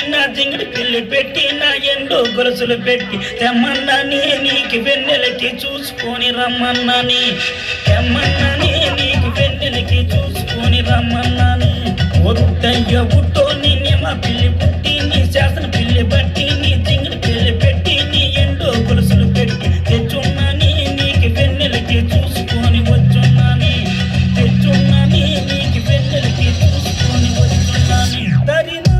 నా జింగిడి పిల్లి పెట్టి నా ఎండు గొలుసులు పెట్టి తెమ్మన్నాని నీకు వెన్నెలకి చూసుకొని రమ్మన్నాని తెమ్మన్నాని నీకు వెన్నెలకి చూసుకొని రమ్మన్నాని ఒట్టయ్య ఉట్టో నిన్నేమ పిల్లి పుట్టి నీ శాసన పిల్లి బట్టి నీ జింగిడి పిల్లి పెట్టి నీ ఎండు గొలుసులు పెట్టి తెచ్చున్నాని నీకు వెన్నెలకి చూసుకొని వచ్చున్నాని తెచ్చున్నాని నీకు వెన్నెలకి చూసుకొని వచ్చున్నాని దరినా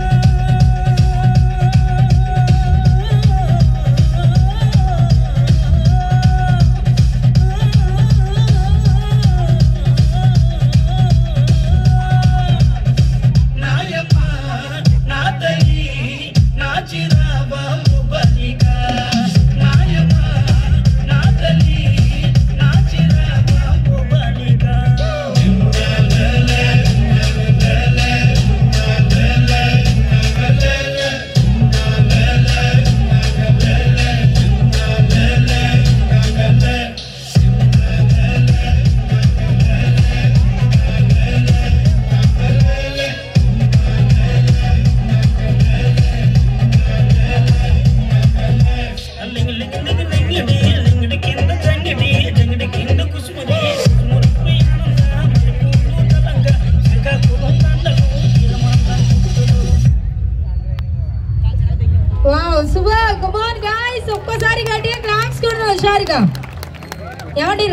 Wow, super! Come on, guys! ఒక్కసారి గట్టిగా క్లాప్స్ కొడదాం హుషారుగా. ఏమండి